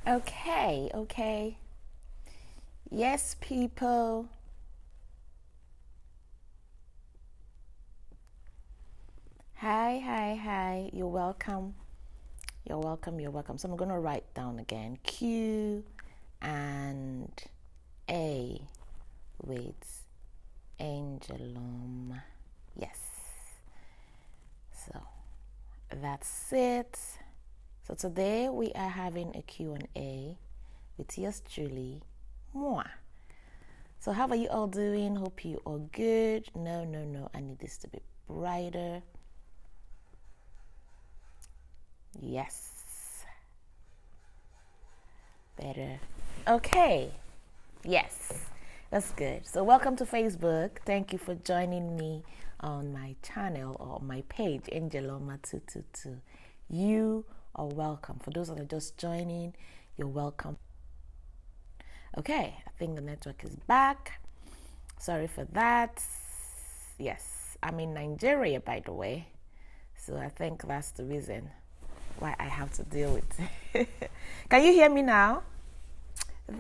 Okay. Yes, people. Hi. You're welcome. You're welcome. So I'm going to write down again Q and A with Angeloma. Yes. So that's it. So today we are having a Q&A with yours truly, moi. So how are you all doing? Hope you are good. No. I need this to be brighter. Yes. Better. Okay. Yes. That's good. So welcome to Facebook. Thank you for joining me on my channel or my page, Angeloma222. You are welcome. For those that are just joining, you're welcome. Okay, I think the network is back. Sorry for that. Yes, I'm in Nigeria, by the way. So I think that's the reason why I have to deal with it. Can you hear me now?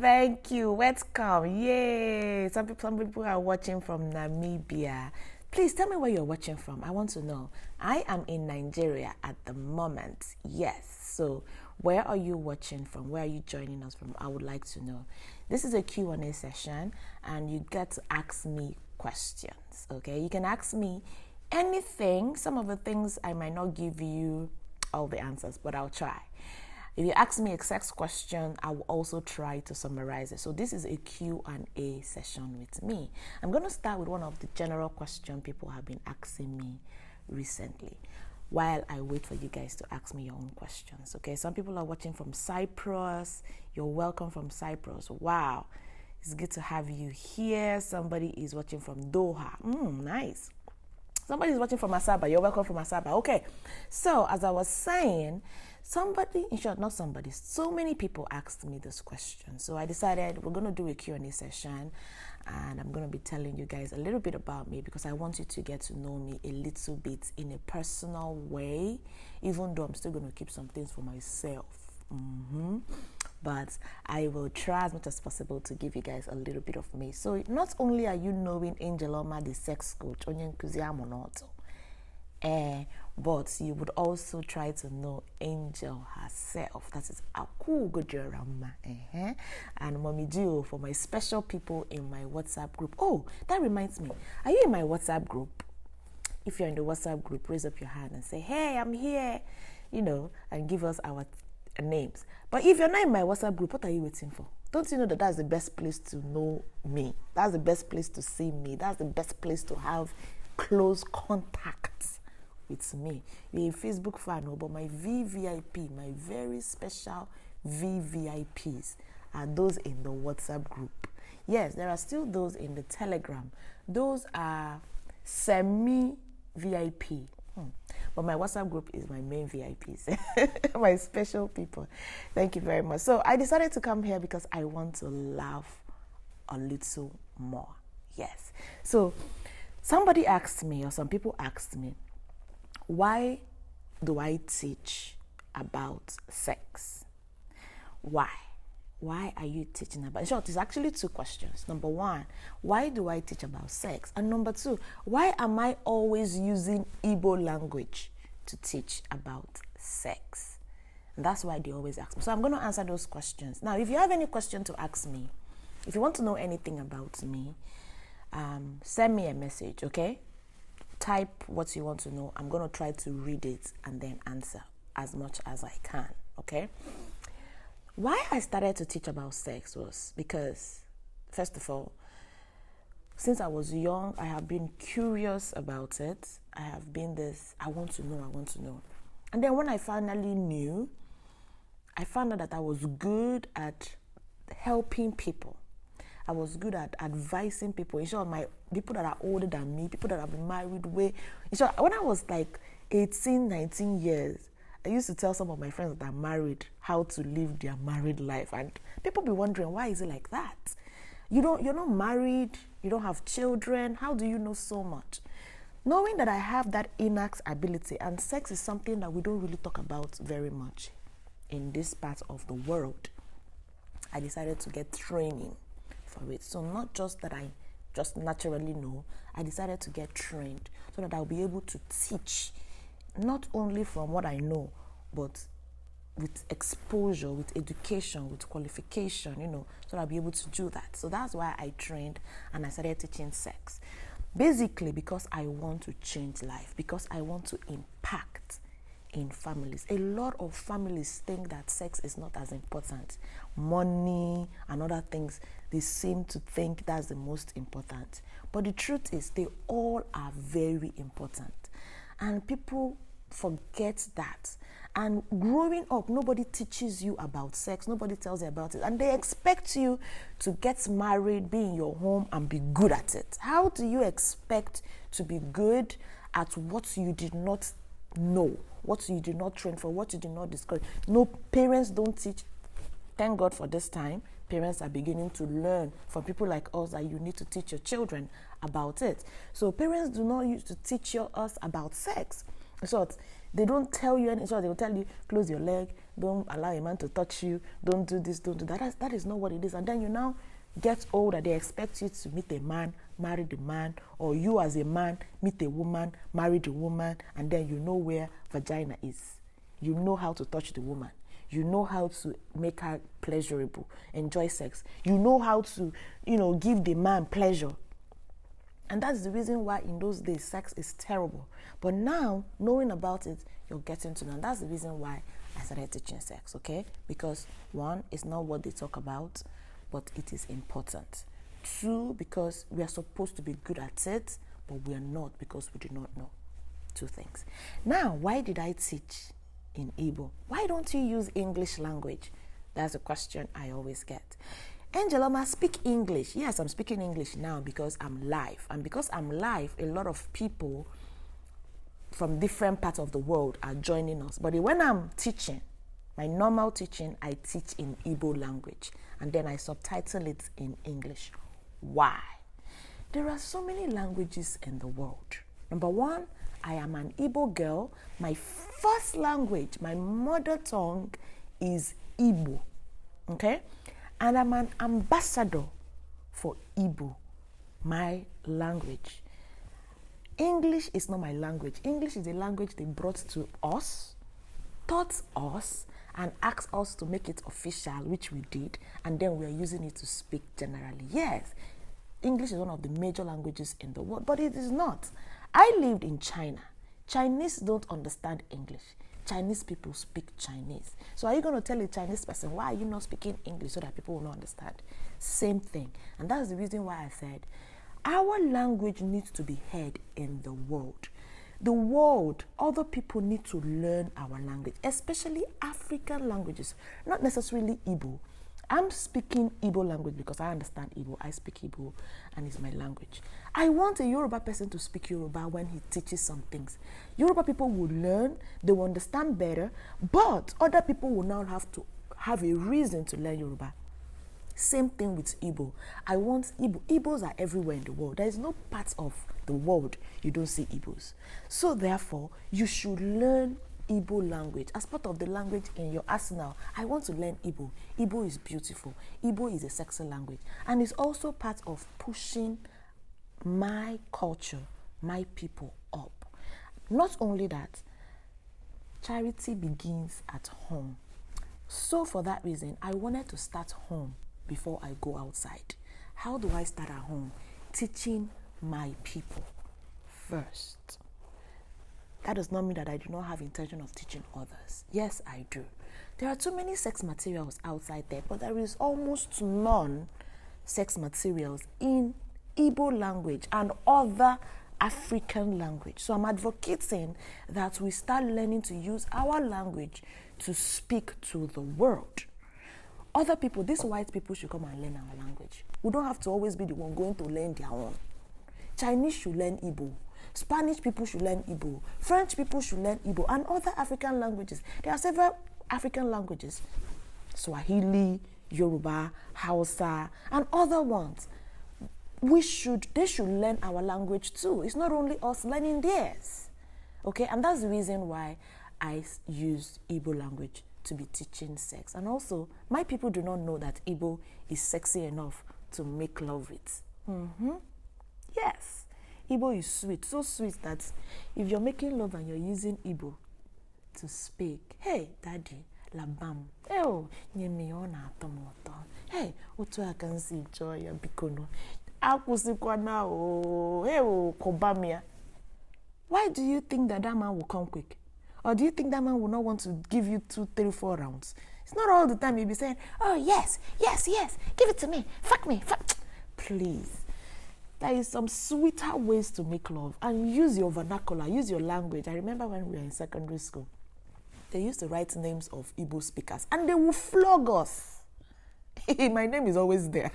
Thank you. Welcome. Yay. Some people are watching from Namibia. Please tell me where you're watching from. I want to know. I am in Nigeria at the moment. Yes. So where are you watching from? Where are you joining us from? I would like to know. This is a Q&A session and you get to ask me questions. Okay. You can ask me anything. Some of the things I might not give you all the answers, but I'll try. If you ask me a sex question, I will also try to summarize it. So this is a Q&A session with me. I'm going to start with one of the general questions people have been asking me recently while I wait for you guys to ask me your own questions. Okay, some people are watching from Cyprus. You're welcome from Cyprus. Wow, it's good to have you here. Somebody is watching from Doha. Nice. Somebody is watching from Asaba. You're welcome from Asaba. Okay, so as I was saying, so many people asked me this question. So I decided we're going to do a Q&A session and I'm going to be telling you guys a little bit about me because I want you to get to know me a little bit in a personal way, even though I'm still going to keep some things for myself. But I will try as much as possible to give you guys a little bit of me. So not only are you knowing Angeloma, the sex coach, but you would also try to know Angel herself. That is Aku Gojorama. And Mommy Gio for my special people in my WhatsApp group. Oh, that reminds me. Are you in my WhatsApp group? If you're in the WhatsApp group, raise up your hand and say, hey, I'm here, and give us our names. But if you're not in my WhatsApp group, what are you waiting for? Don't you know that that's the best place to know me? That's the best place to see me. That's the best place to have close contacts with me. You're a Facebook fan, but my VVIP, my very special VVIPs are those in the WhatsApp group. Yes, there are still those in the Telegram. Those are semi-VIP. But my WhatsApp group is my main VIPs, my special people. Thank you very much. So I decided to come here because I want to laugh a little more. Yes. So somebody asked me, or some people asked me, why do I teach about sex? Why? Why are you teaching about? In short, it's actually two questions. Number one, why do I teach about sex? And number two, why am I always using Igbo language to teach about sex? And that's why they always ask me. So I'm going to answer those questions. Now, if you have any question to ask me, if you want to know anything about me, send me a message, okay? Type what you want to know. I'm going to try to read it and then answer as much as I can, okay? Why I started to teach about sex was because, first of all, since I was young, I have been curious about it. I have been this, I want to know. And then when I finally knew, I found out that I was good at helping people. I was good at advising people. In short, my people that are older than me, people that have been married way. In short, when I was like 18, 19 years, I used to tell some of my friends that are married how to live their married life. And people be wondering, why is it like that? You're not married, you don't have children. How do you know so much? Knowing that I have that innate ability, and sex is something that we don't really talk about very much in this part of the world. I decided to get training for it. So not just that I just naturally know, I decided to get trained so that I'll be able to teach, not only from what I know, but with exposure, with education, with qualification, so I'll be able to do that. So that's why I trained and I started teaching sex. Basically, because I want to change life, because I want to impact in families. A lot of families think that sex is not as important. Money and other things, they seem to think that's the most important. But the truth is, they all are very important. And people forget that. And growing up, nobody teaches you about sex. Nobody tells you about it. And they expect you to get married, be in your home, and be good at it. How do you expect to be good at what you did not know, what you did not train for, what you did not discover? No, parents don't teach. Thank God for this time. Parents are beginning to learn from people like us that you need to teach your children about it. So parents do not use to teach us about sex. So they don't tell you anything. So they will tell you, close your leg, don't allow a man to touch you, don't do this, don't do that. That is not what it is. And then you now get older, they expect you to meet a man, marry the man, or you as a man meet a woman, marry the woman, and then you know where vagina is. You know how to touch the woman. You know how to make her pleasurable, enjoy sex. You know how to, give the man pleasure. And that's the reason why in those days sex is terrible. But now, knowing about it, you're getting to know. And that's the reason why I started teaching sex, okay? Because one, it's not what they talk about, but it is important. Two, because we are supposed to be good at it, but we are not because we do not know. Two things. Now, why did I teach in Igbo? Why don't you use English language? That's a question I always get. Angeloma, speak English. Yes, I'm speaking English now because I'm live. And because I'm live, a lot of people from different parts of the world are joining us. But when I'm teaching, my normal teaching, I teach in Igbo language. And then I subtitle it in English. Why? There are so many languages in the world. Number one, I am an Igbo girl. My first language, my mother tongue is Igbo. Okay? And I'm an ambassador for Igbo, my language. English is not my language. English is a language they brought to us, taught us, and asked us to make it official, which we did, and then we're using it to speak generally. Yes, English is one of the major languages in the world, but it is not. I lived in China. Chinese don't understand English. Chinese people speak Chinese. So are you going to tell a Chinese person, why are you not speaking English so that people will not understand? Same thing. And that's the reason why I said, our language needs to be heard in the world. The world, other people need to learn our language, especially African languages, not necessarily Igbo. I'm speaking Igbo language because I understand Igbo. I speak Igbo and it's my language. I want a Yoruba person to speak Yoruba when he teaches some things. Yoruba people will learn, they will understand better, but other people will now have to have a reason to learn Yoruba. Same thing with Igbo. I want Igbo. Igbos are everywhere in the world. There is no part of the world you don't see Igbos. So therefore, you should learn Igbo language as part of the language in your arsenal. I want to learn Igbo. Igbo is beautiful. Igbo is a sexy language. And it's also part of pushing my culture, my people up. Not only that, charity begins at home. So for that reason, I wanted to start home before I go outside. How do I start at home? Teaching my people first. That does not mean that I do not have intention of teaching others. Yes, I do. There are too many sex materials outside there, but there is almost none sex materials in Igbo language and other African language. So I'm advocating that we start learning to use our language to speak to the world. Other people, these white people, should come and learn our language. We don't have to always be the one going to learn their own. Chinese should learn Igbo. Spanish people should learn Igbo. French people should learn Igbo. And other African languages. There are several African languages. Swahili, Yoruba, Hausa, and other ones. They should learn our language too. It's not only us learning theirs. Okay, and that's the reason why I use Igbo language to be teaching sex. And also, my people do not know that Igbo is sexy enough to make love with. Yes, Igbo is sweet, so sweet that if you're making love and you're using Igbo to speak, hey, daddy, labam, oh, nyemiona tomoto, hey, otu akansi joy ya bikono, akusikwa na oh, hey, kobamia. Why do you think that man will come quick? Or do you think that man will not want to give you 2, 3, 4 rounds? It's not all the time you'll be saying, oh, yes, give it to me, fuck me, fuck. Please. There is some sweeter ways to make love, and use your vernacular, use your language. I remember when we were in secondary school, they used to write names of Igbo speakers, and they will flog us. My name is always there.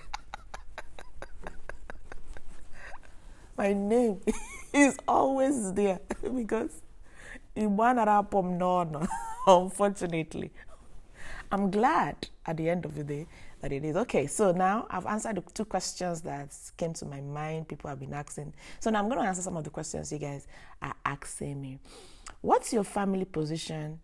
My name is always there because unfortunately. I'm glad at the end of the day that it is. Okay, so now I've answered the 2 questions that came to my mind, people have been asking. So now I'm going to answer some of the questions you guys are asking me. What's your family position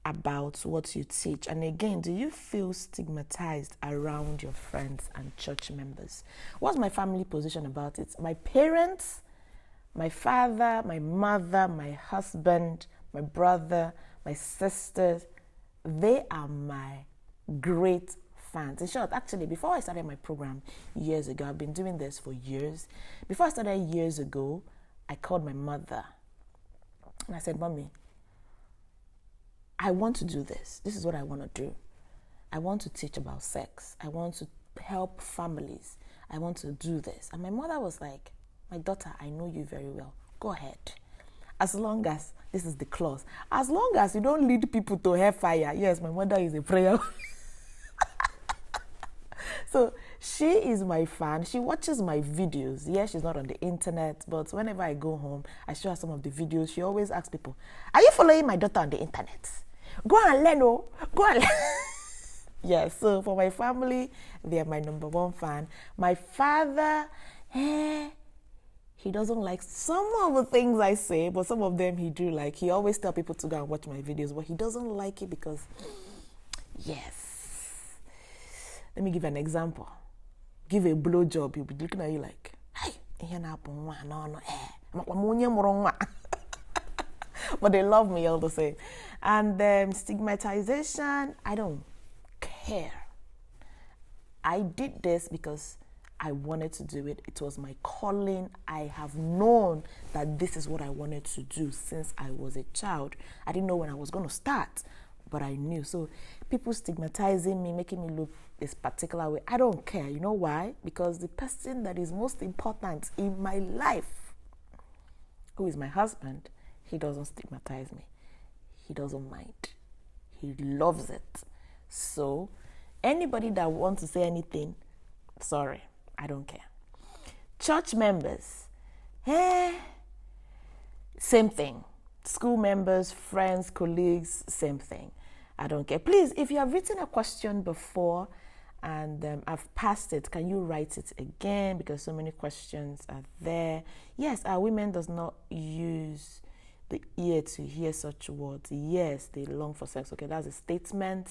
about what you teach? And again, do you feel stigmatized around your friends and church members? What's my family position about it? My parents, my father, my mother, my husband, my brother, my sisters, they are my great fans. In short, actually, before I started my program years ago, I've been doing this for years. Before I started years ago, I called my mother and I said, Mommy, I want to do this. This is what I want to do. I want to teach about sex. I want to help families. I want to do this. And my mother was like, my daughter, I know you very well. Go ahead. As long as, this is the clause, as long as you don't lead people to hellfire. Yes, my mother is a prayer. So she is my fan. She watches my videos. Yes, she's not on the internet, but whenever I go home, I show her some of the videos. She always asks people, are you following my daughter on the internet? Go and learn, oh. Go and learn. Yes, so for my family, they are my number 1 fan. My father, he doesn't like some of the things I say, but some of them he do like. He always tell people to go and watch my videos, but he doesn't like it because, yes. Let me give an example. Give a blowjob, he'll be looking at you like, hey, but they love me all the same. And stigmatization, I don't care. I did this because I wanted to do it. It was my calling. I have known that this is what I wanted to do since I was a child. I didn't know when I was going to start, but I knew. So people stigmatizing me, making me look this particular way, I don't care. You know why? Because the person that is most important in my life, who is my husband, he doesn't stigmatize me. He doesn't mind. He loves it. So anybody that wants to say anything, sorry, I don't care. Church members, same thing. School members, friends, colleagues, same thing. I don't care. Please, if you have written a question before and I've passed it, can you write it again? Because so many questions are there. Yes, our women does not use the ear to hear such words. Yes, they long for sex. Okay, that's a statement.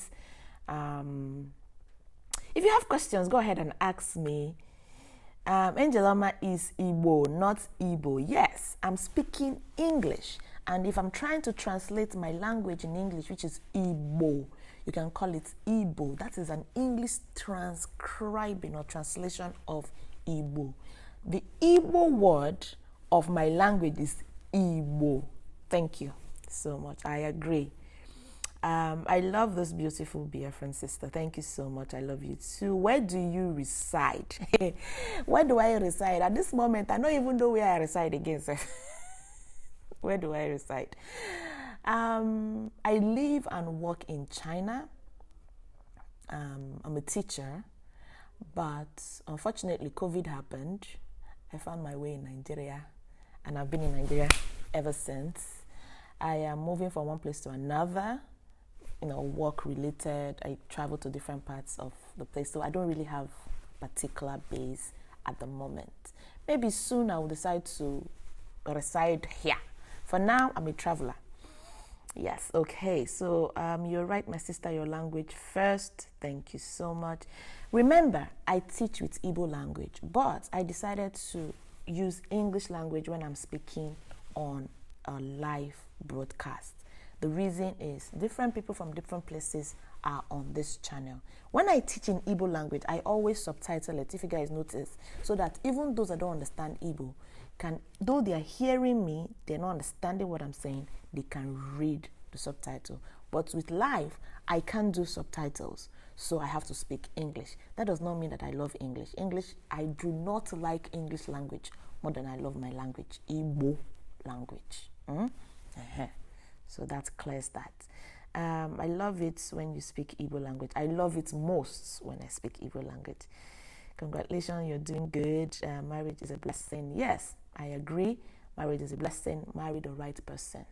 If you have questions, go ahead and ask me. Angeloma is Igbo, not Igbo. Yes, I'm speaking English. And if I'm trying to translate my language in English, which is Igbo, you can call it Igbo. That is an English transcribing or translation of Igbo. The Igbo word of my language is Igbo. Thank you so much. I agree. I love this beautiful BFriend sister. Thank you so much. I love you too. Where do you reside? Where do I reside? At this moment, I don't even know where I reside again. So where do I reside? I live and work in China. I'm a teacher, but unfortunately, COVID happened. I found my way in Nigeria, and I've been in Nigeria ever since. I am moving from one place to another, work related. I travel to different parts of the place, so I don't really have a particular base at the moment. Maybe soon I will decide to reside here. For now, I'm a traveler. Yes, okay. So you're right, my sister, your language first. Thank you so much. Remember, I teach with Igbo language, but I decided to use English language when I'm speaking on a live broadcast. The reason is different people from different places are on this channel. When I teach in Igbo language, I always subtitle it, if you guys notice, so that even those that don't understand Igbo can, though they are hearing me, they're not understanding what I'm saying, they can read the subtitle. But with live, I can't do subtitles, so I have to speak English. That does not mean that I love English. I do not like English language more than I love my language, Igbo language. So that clears that. I love it when you speak Igbo language. I love it most when I speak Igbo language. Congratulations, you're doing good. Marriage is a blessing. Yes, I agree. Marriage is a blessing. Marry the right person.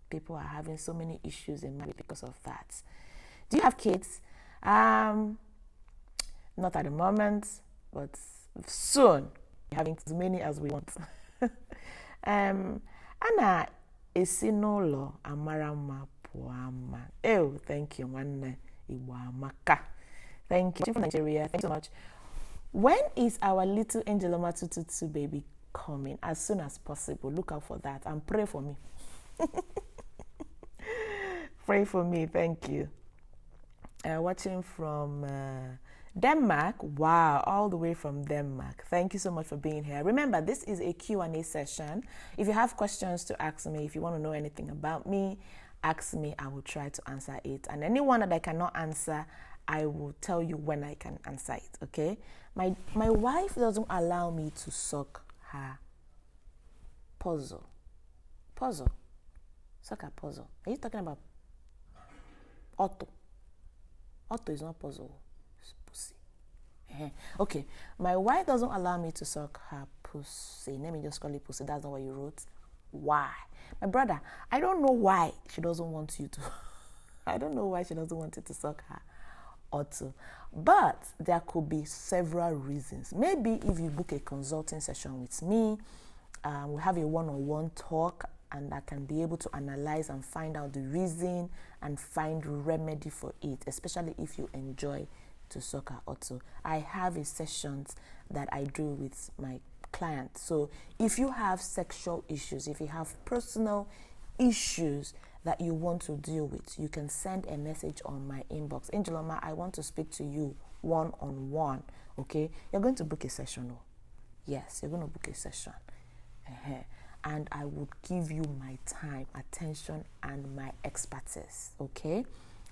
People are having so many issues in marriage because of that. Do you have kids? Not at the moment, but soon. Having as many as we want. Anna esinolo amarama puama. Oh, thank you, man. Iwamaka. Thank you from Nigeria. Thank you so much. When is our little Angeloma 222 baby coming? As soon as possible. Look out for that and pray for me. Pray for me. Thank you. Watching from Denmark. Wow, all the way from Denmark. Thank you so much for being here. Remember, this is a Q&A session. If you have questions to ask me, if you want to know anything about me, ask me. I will try to answer it. And anyone that I cannot answer, I will tell you when I can answer it, okay? My wife doesn't allow me to suck her puzzle. Puzzle. Suck her puzzle. Are you talking about Otto? Otto is not puzzle. It's pussy. Okay. My wife doesn't allow me to suck her pussy. Let me just call it pussy. That's not what you wrote. Why? My brother, I don't know why she doesn't want you to. I don't know why she doesn't want you to suck her Otto. But there could be several reasons. Maybe if you book a consulting session with me, we have a one-on-one talk, and I can be able to analyze and find out the reason and find remedy for it, especially if you enjoy to suck her Otto. I have a sessions that I do with my clients. So if you have sexual issues, if you have personal issues that you want to deal with, you can send a message on my inbox. Angeloma, I want to speak to you one-on-one, okay? You're going to book a session. Oh. Yes, you're going to book a session. And I would give you my time, attention, and my expertise, okay?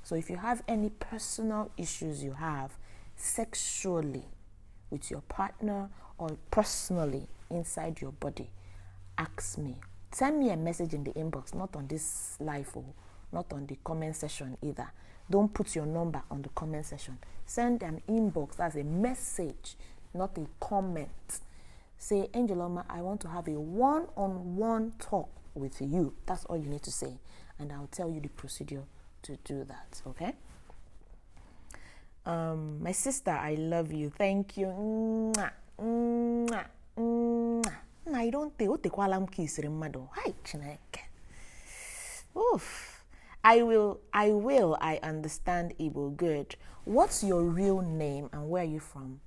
So if you have any personal issues you have sexually with your partner or personally inside your body, ask me. Send me a message in the inbox, not on this live or not on the comment section either. Don't put your number on the comment section. Send an inbox as a message, not a comment. Say, Angeloma, I want to have a one-on-one talk with you. That's all you need to say. And I'll tell you the procedure to do that, okay? My sister, I love you. Thank you. Mwah, mwah, mwah. I don't think what they call them kiss remado. Hi, Chineke. Oof. I understand Igbo good. What's your real name and where are you from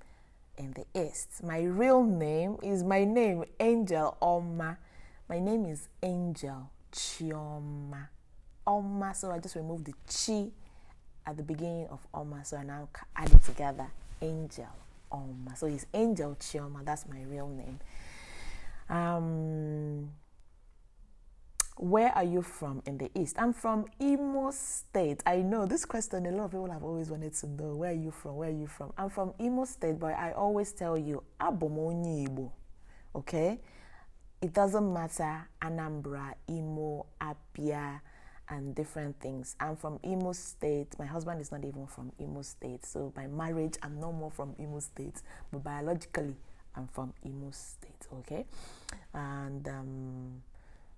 in the East? My real name is my name, Angel Oma. My name is Angel Chioma. Oma, so I just removed the chi at the beginning of Oma, so I now add it together. Angel Oma. So it's Angel Chioma. That's my real name. Where are you from in the East? I'm from Imo State. I know this question, a lot of people have always wanted to know. Where are you from? Where are you from? I'm from Imo State, but I always tell you, Abomonyi Igbo. Okay? It doesn't matter, Anambra, Imo, Apia, and different things. I'm from Imo State. My husband is not even from Imo State. So by marriage, I'm no more from Imo State. But biologically, I'm from Imo State. Okay? And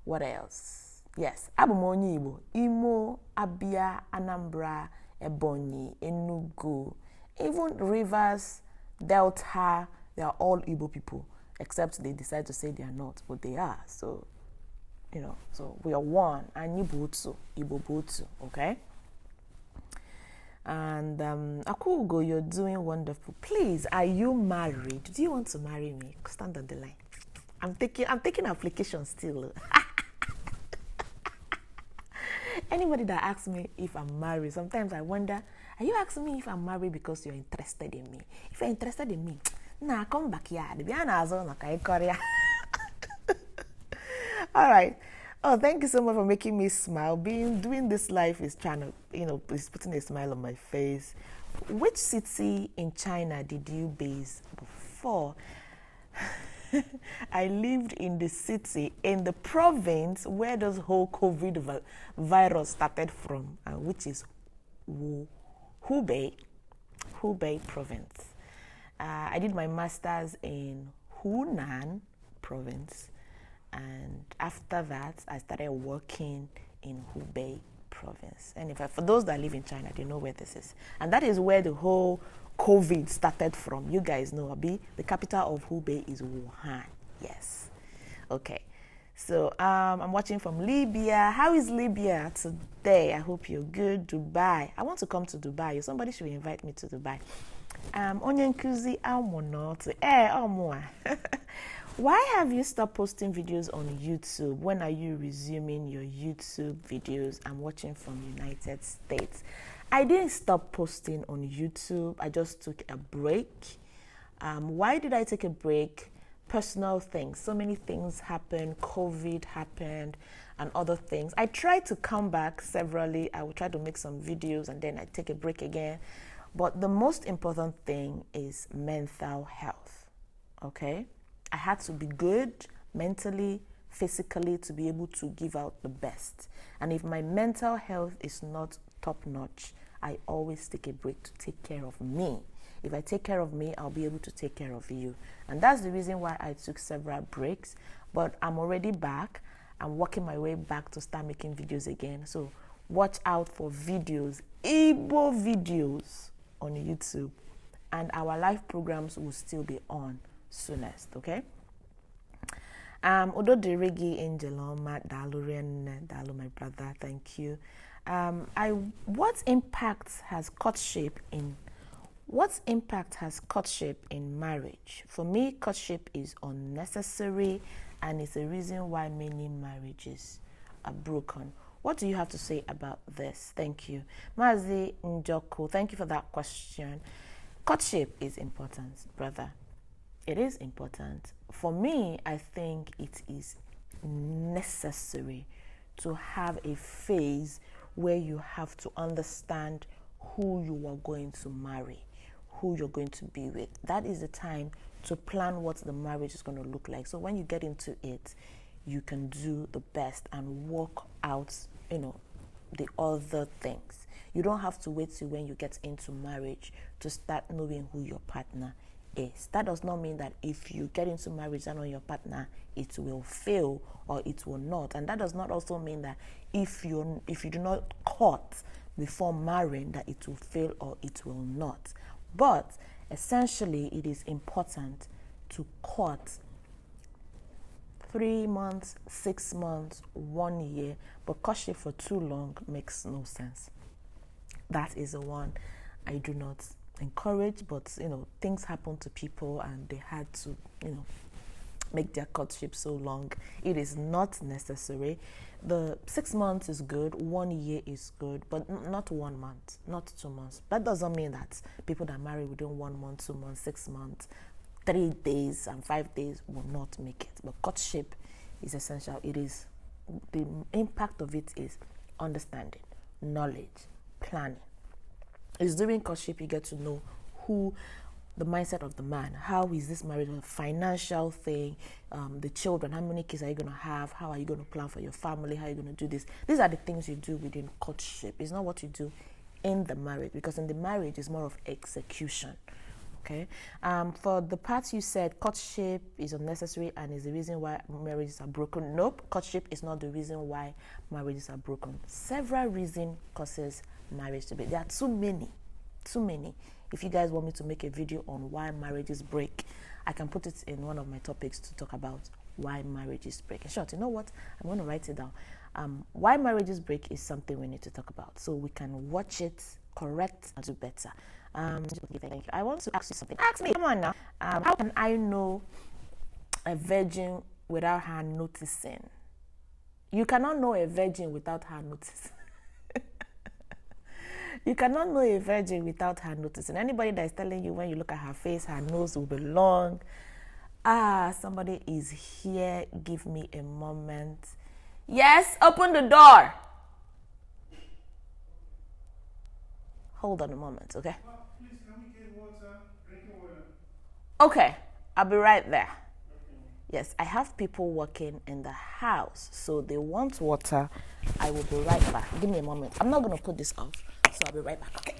what else? Yes, Abomonyi Igbo. Imo, Abia, Anambra, Ebonyi, Enugu, even Rivers, Delta, they are all Igbo people, except they decide to say they are not, but they are. So so we are one. Anyi Butsu, Ibo Butsu, okay? And Akugo, you're doing wonderful. Please, are you married? Do you want to marry me? Stand on the line. I'm taking applications still. Anybody that asks me if I'm married, sometimes I wonder, are you asking me if I'm married because you're interested in me? If you're interested in me, nah, come back here. All right. Oh, thank you so much for making me smile. Doing this life is trying to, is putting a smile on my face. Which city in China did you base before? I lived in the city, in the province where this whole COVID virus started from, which is Hubei province. I did my master's in Hunan province, and after that, I started working in Hubei province. And for those that live in China, they know where this is. And that is where the whole COVID started from. You guys know, Abi, the capital of Hubei is Wuhan. Yes. Okay. So I'm watching from Libya. How is Libya today? I hope you're good. Dubai. I want to come to Dubai. Somebody should invite me to Dubai. Onyenkuzi Almonote. Why have you stopped posting videos on YouTube? When are you resuming your YouTube videos? I'm watching from United States. I didn't stop posting on YouTube. I just took a break. Why did I take a break? Personal things. So many things happened. COVID happened and other things. I tried to come back severally. I would try to make some videos and then I take a break again. But the most important thing is mental health. Okay? I had to be good mentally, physically to be able to give out the best. And if my mental health is not top notch, I always take a break to take care of me. If I take care of me, I'll be able to take care of you. And that's the reason why I took several breaks. But I'm already back. I'm working my way back to start making videos again. So watch out for videos, Igbo videos on YouTube. And our live programs will still be on soonest, okay? Odo Deregi Angeloma, Dalu, my brother, thank you. What impact has courtship in marriage? For me, courtship is unnecessary and it's a reason why many marriages are broken. What do you have to say about this? Thank you. Mazi Njoko, thank you for that question. Courtship is important, brother. It is important. For me, I think it is necessary to have a phase where you have to understand who you are going to marry, who you're going to be with. That is the time to plan what the marriage is going to look like. So when you get into it, you can do the best and work out, the other things. You don't have to wait till when you get into marriage to start knowing who your partner is. That does not mean that if you get into marriage and on your partner, it will fail or it will not. And that does not also mean that if you do not court before marrying, that it will fail or it will not. But essentially, it is important to court 3 months, 6 months, 1 year, but courtship for too long makes no sense. That is the one I do not encourage, but things happen to people and they had to make their courtship so long. It is not necessary. The 6 months is good, 1 year is good, but not 1 month, not 2 months. That doesn't mean that people that marry within 1 month, 2 months, 6 months, 3 days and 5 days will not make it. But courtship is essential. It is, the impact of it is understanding, knowledge, planning. It's during courtship you get to know who, the mindset of the man. How is this marriage? A financial thing, the children, how many kids are you going to have? How are you going to plan for your family? How are you going to do this? These are the things you do within courtship. It's not what you do in the marriage, because in the marriage it's more of execution. Okay. For the parts you said, courtship is unnecessary and is the reason why marriages are broken. Nope, courtship is not the reason why marriages are broken. Several reasons causes marriage to be. There are too many. If you guys want me to make a video on why marriages break, I can put it in one of my topics to talk about why marriages break. In short, you know what? I'm going to write it down. Why marriages break is something we need to talk about, so we can watch it, correct, and do better. Thank you. I want to ask you something. Ask me. Come on now. How can I know a virgin without her noticing? You cannot know a virgin without her noticing. You cannot know a virgin without her noticing. Anybody that is telling you when you look at her face, her nose will be long. Somebody is here. Give me a moment. Yes, open the door. Hold on a moment, okay? Please, can we get water? Drinking water. Okay, I'll be right there. Yes, I have people working in the house, so they want water. I will be right back. Give me a moment. I'm not going to put this off, so I'll be right back. Okay.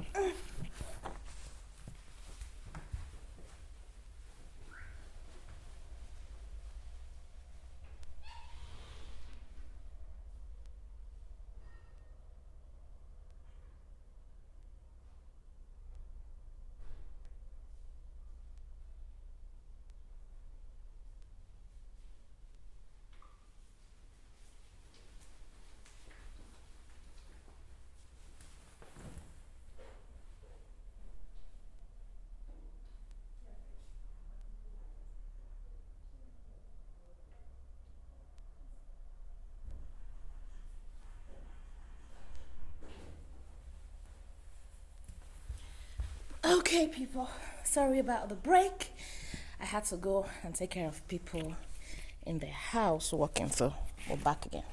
Okay, people, sorry about the break. I had to go and take care of people in the house working, so we're back again.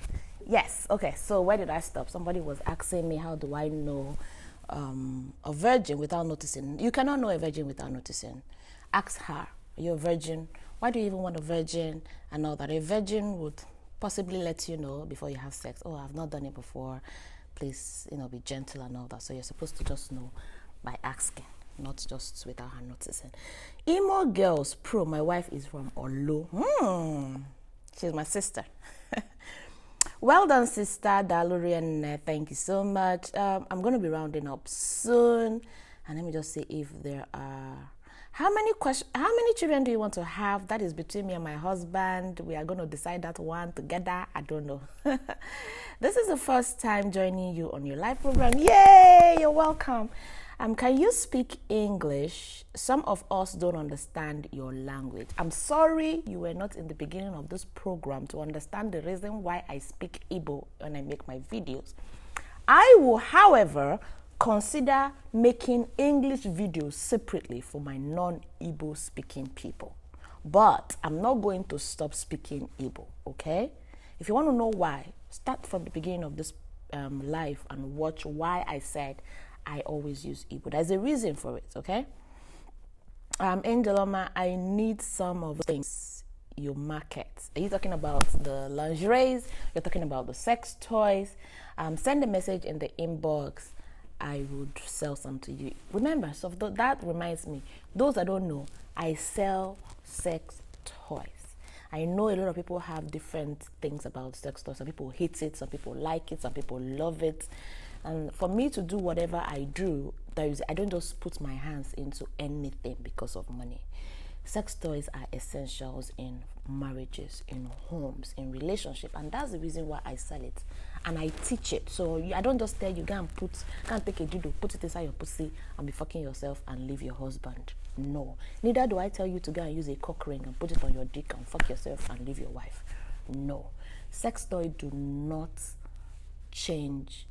Yes, okay, so where did I stop? Somebody was asking me, how do I know a virgin without noticing? You cannot know a virgin without noticing. Ask her, are you a virgin? Why do you even want a virgin? And all that. A virgin would possibly let you know before you have sex. Oh, I've not done it before. Please, be gentle and all that. So you're supposed to just know by asking, not just without her noticing. Emo Girls Pro, my wife is from Olo. She's my sister. Well done, sister Dalurian. Thank you so much. I'm going to be rounding up soon. And let me just see if there are... How many children do you want to have? That is between me and my husband. We are going to decide that one together. I don't know. This is the first time joining you on your live program. Yay! You're welcome. Can you speak English? Some of us don't understand your language. I'm sorry you were not in the beginning of this program to understand the reason why I speak Igbo when I make my videos. I will, however, consider making English videos separately for my non-Igbo speaking people. But I'm not going to stop speaking Igbo, okay? If you want to know why, start from the beginning of this live and watch why I said I always use Igbo. There's a reason for it, okay? Angeloma, I need some of the things you market. Are you talking about the lingeries? You're talking about the sex toys? Send a message in the inbox. I would sell some to you. Remember, so that reminds me, those that don't know, I sell sex toys. I know a lot of people have different things about sex toys. Some people hate it, some people like it, some people love it. And for me to do whatever I do, I don't just put my hands into anything because of money. Sex toys are essentials in marriages, in homes, in relationship, and that's the reason why I sell it. And I teach it. So I don't just tell you, go and take a dildo, put it inside your pussy and be fucking yourself and leave your husband. No. Neither do I tell you to go and use a cock ring and put it on your dick and fuck yourself and leave your wife. No. Sex toys do not change,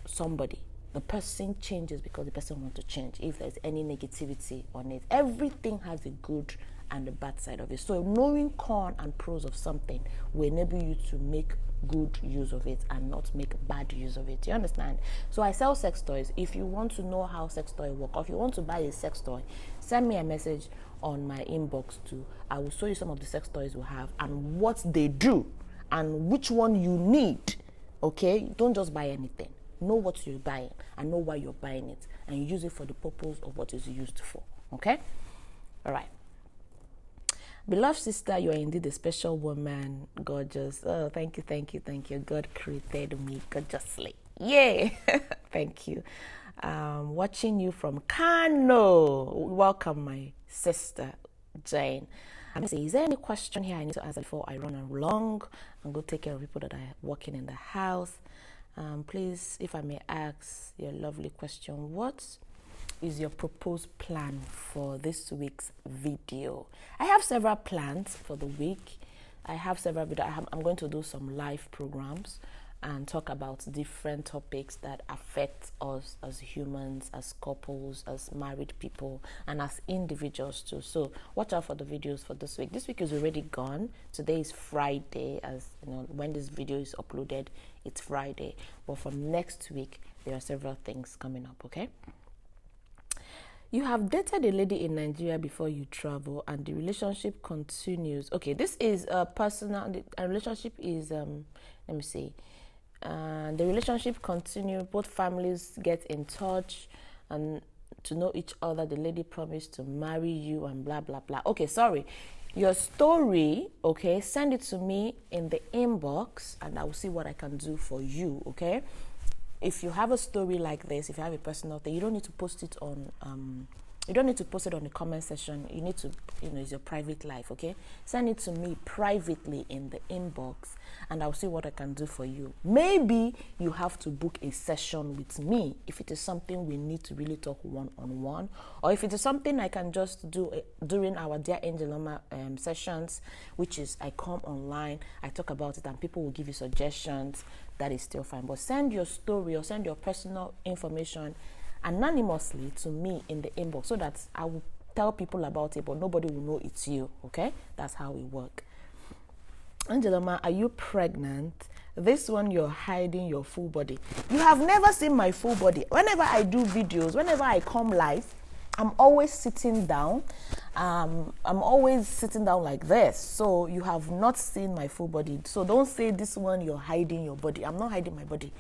somebody. The person changes because the person wants to change. If there's any negativity on it, everything has a good and the bad side of it. So knowing con and pros of something will enable you to make good use of it and not make bad use of it. You understand? So I sell sex toys. If you want to know how sex toys work, or if you want to buy a sex toy, send me a message on my inbox too. I will show you some of the sex toys we have and what they do and which one you need. Okay? Don't just buy anything. Know what you're buying and know why you're buying it, and use it for the purpose of what it's used for. Okay? All right. Beloved sister, you are indeed a special woman, gorgeous. Oh, thank you. God created me gorgeously. Yay! Thank you. Watching you from Kano. Welcome, my sister, Jane. I'm say, is there any question here I need to answer before I run along and go take care of people that are working in the house? Please, if I may ask your lovely question, what is your proposed plan for this week's video? I have several plans for the week. I have several videos. I'm going to do some live programs and talk about different topics that affect us as humans, as couples, as married people, and as individuals too. So watch out for the videos for this week. This week is already gone. Today is Friday, as you know, when this video is uploaded, it's Friday. But for next week, there are several things coming up, okay? You have dated a lady in Nigeria before you travel, and the relationship continues. Okay, this is a personal. A relationship is let me see. The relationship continues. Both families get in touch and to know each other. The lady promised to marry you and blah blah blah. Okay, sorry. Your story, okay, send it to me in the inbox and I will see what I can do for you, okay? If you have a story like this, if you have a personal thing, you don't need to post it on you don't need to post it on the comment section. You need to, it's your private life, okay? Send it to me privately in the inbox and I'll see what I can do for you. Maybe you have to book a session with me if it is something we need to really talk one-on-one, or if it is something I can just do during our Dear Angeloma sessions, which is I come online, I talk about it and people will give you suggestions. That is still fine. But send your story or send your personal information anonymously to me in the inbox so that I will tell people about it, but nobody will know it's you, okay? That's how we work. Angeloma, are you pregnant? This one, you're hiding your full body. You have never seen my full body. Whenever I do videos, whenever I come live, I'm always sitting down. I'm always sitting down like this. So you have not seen my full body. So don't say this one, you're hiding your body. I'm not hiding my body.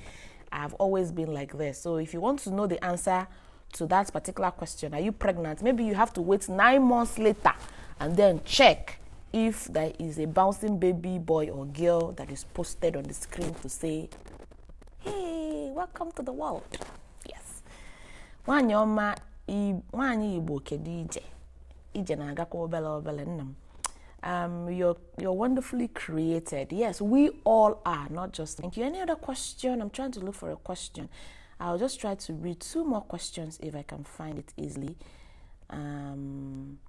I've always been like this. So if you want to know the answer to that particular question, are you pregnant? Maybe you have to wait 9 months later and then check if there is a bouncing baby boy or girl that is posted on the screen to say, hey, welcome to the world. Yes. Wanyoma Wanyi Igbo kedu ije na agakwa obele nnam. You're wonderfully created. Yes, we all are, not just. Thank you. Any other question? I'm trying to look for a question. I'll just try to read 2 more questions if I can find it easily. I'm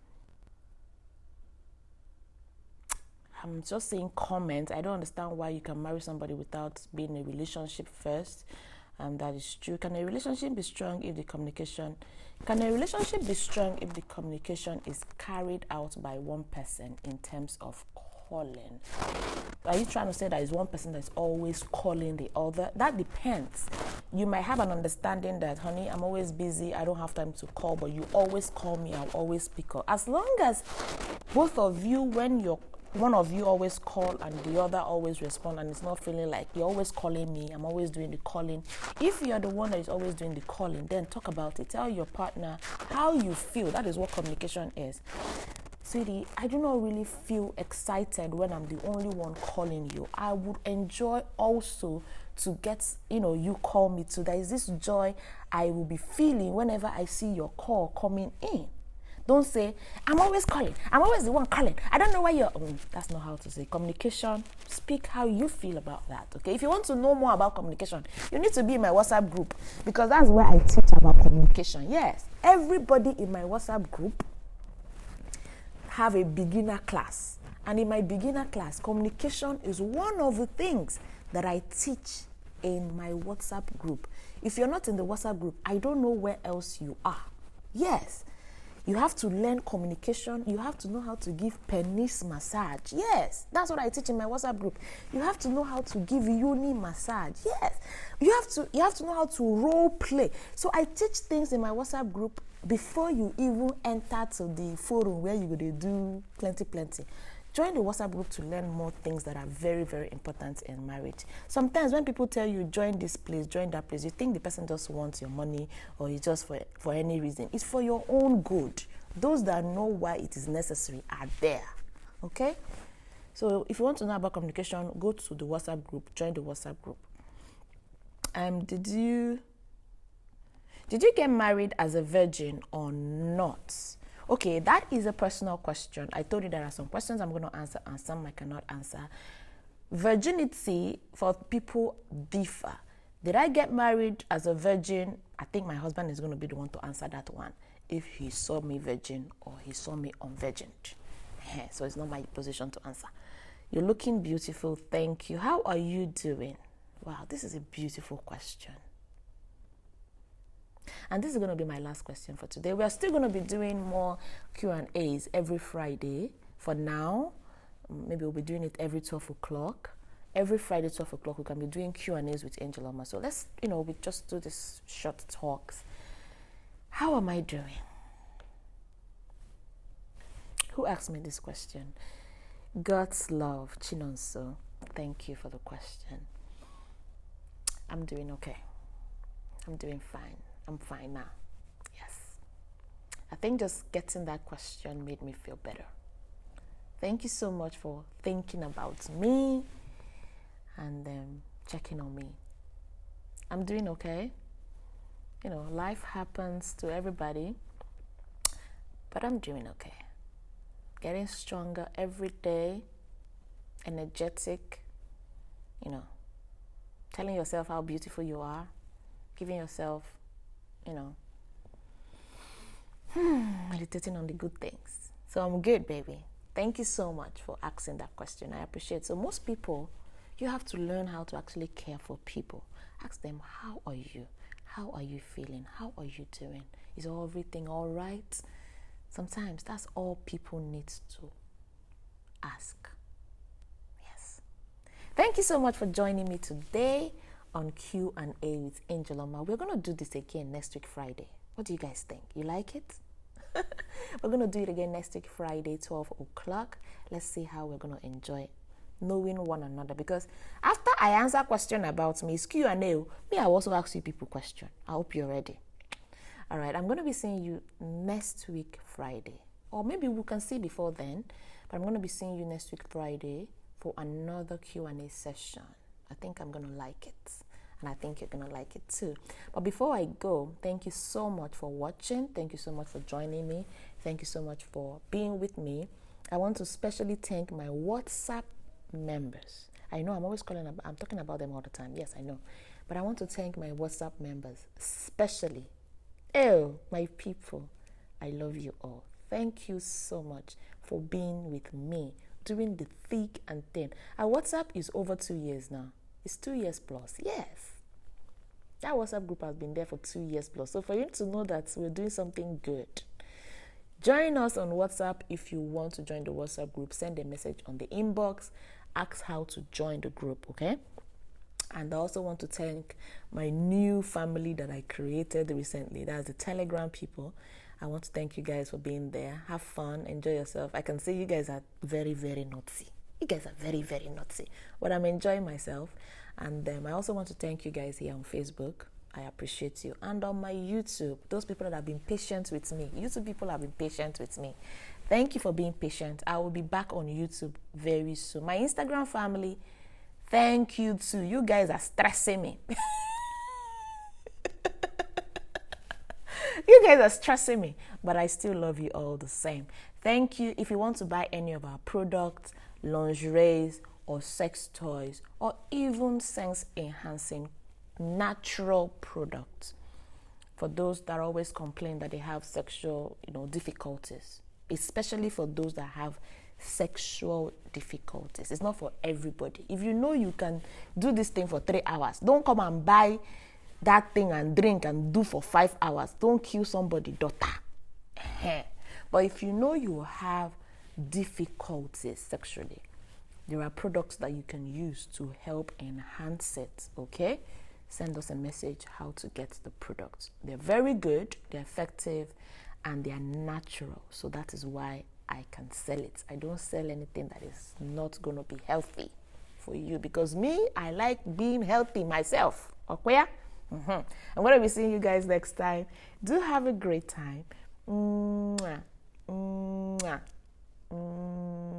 just saying comment. I don't understand why you can marry somebody without being in a relationship first. That is true. Can a relationship be strong if the communication is carried out by one person in terms of calling? Are you trying to say that is one person that's always calling the other? That depends. You might have an understanding that, honey, I'm always busy, I don't have time to call, but you always call me, I'll always pick up. As long as both of you, when one of you always call and the other always respond, and it's not feeling like you're always calling me, I'm always doing the calling. If you're the one that is always doing the calling, then talk about it. Tell your partner how you feel. That is what communication is. Sweetie, I do not really feel excited when I'm the only one calling you. I would enjoy also to get, you call me too. There is this joy I will be feeling whenever I see your call coming in. Don't say, I'm always calling. I'm always the one calling. I don't know why you're... that's not how to say. Communication, speak how you feel about that, okay? If you want to know more about communication, you need to be in my WhatsApp group because that's where I teach about communication. Yes, everybody in my WhatsApp group have a beginner class. And in my beginner class, communication is one of the things that I teach in my WhatsApp group. If you're not in the WhatsApp group, I don't know where else you are. Yes. You have to learn communication. You have to know how to give penis massage. Yes, that's what I teach in my WhatsApp group. You have to know how to give yoni massage. Yes, you have to know how to role play. So I teach things in my WhatsApp group before you even enter to the forum where you're going to do plenty. Join the WhatsApp group to learn more things that are very, very important in marriage. Sometimes when people tell you, join this place, join that place, you think the person just wants your money or it's just for any reason. It's for your own good. Those that know why it is necessary are there. Okay? So if you want to know about communication, go to the WhatsApp group, join the WhatsApp group. Did you get married as a virgin or not? Okay, that is a personal question. I told you there are some questions I'm going to answer and some I cannot answer. Virginity for people differ. Did I get married as a virgin? I think my husband is going to be the one to answer that one. If he saw me virgin or he saw me unvirgined. So it's not my position to answer. You're looking beautiful. Thank you. How are you doing? Wow, this is a beautiful question. And this is going to be my last question for today. We are still going to be doing more Q&As every Friday. For now, maybe we'll be doing it every 12 o'clock. Every Friday, 12 o'clock, we can be doing Q&As with Angeloma. So let's, we just do this short talks. How am I doing? Who asked me this question? God's love, Chinonso. Thank you for the question. I'm doing okay. I'm doing fine. I'm fine now. Yes. I think just getting that question made me feel better. Thank you so much for thinking about me and checking on me. I'm doing okay. Life happens to everybody, but I'm doing okay. Getting stronger every day, energetic, telling yourself how beautiful you are, giving yourself, meditating on the good things. So I'm good, baby. Thank you so much for asking that question. I appreciate it. So most people, you have to learn how to actually care for people. Ask them, how are you? How are you feeling? How are you doing? Is everything all right? Sometimes that's all people need to ask. Yes. Thank you so much for joining me today on Q&A with Angeloma. We're going to do this again next week, Friday. What do you guys think? You like it? We're going to do it again next week, Friday, 12 o'clock. Let's see how we're going to enjoy knowing one another. Because after I answer a question about me, it's Q&A. Me, I will also ask you people question. I hope you're ready. All right, I'm going to be seeing you next week, Friday. Or maybe we can see before then. But I'm going to be seeing you next week, Friday, for another Q&A session. I think I'm going to like it. And I think you're going to like it too. But before I go, thank you so much for watching. Thank you so much for joining me. Thank you so much for being with me. I want to especially thank my WhatsApp members. I know I'm talking about them all the time. Yes, I know. But I want to thank my WhatsApp members, especially. Oh, my people, I love you all. Thank you so much for being with me, doing the thick and thin. Our WhatsApp is over 2 years now. It's 2 years plus. Yes. That WhatsApp group has been there for 2 years plus. So for you to know that we're doing something good, join us on WhatsApp. If you want to join the WhatsApp group, send a message on the inbox. Ask how to join the group, okay? And I also want to thank my new family that I created recently. That's the Telegram people. I want to thank you guys for being there. Have fun. Enjoy yourself. I can say you guys are very, very naughty. You guys are very, very naughty. But I'm enjoying myself. And I also want to thank you guys here on Facebook. I appreciate you. And on my YouTube, those people that have been patient with me. YouTube people have been patient with me. Thank you for being patient. I will be back on YouTube very soon. My Instagram family, thank you too. You guys are stressing me. You guys are stressing me, but I still love you all the same. Thank you. If you want to buy any of our products, lingeries, or sex toys, or even sense-enhancing natural products, for those that always complain that they have sexual, difficulties, especially for those that have sexual difficulties. It's not for everybody. If you know you can do this thing for 3 hours, don't come and buy that thing and drink and do for 5 hours. Don't kill somebody's daughter. But if you know you have difficulties sexually, there are products that you can use to help enhance it, okay? Send us a message how to get the products. They're very good, they're effective, and they're natural. So that is why I can sell it. I don't sell anything that is not going to be healthy for you, because me, I like being healthy myself. Okay? I'm going to be seeing you guys next time. Do have a great time. Mwah. Mwah. Mwah.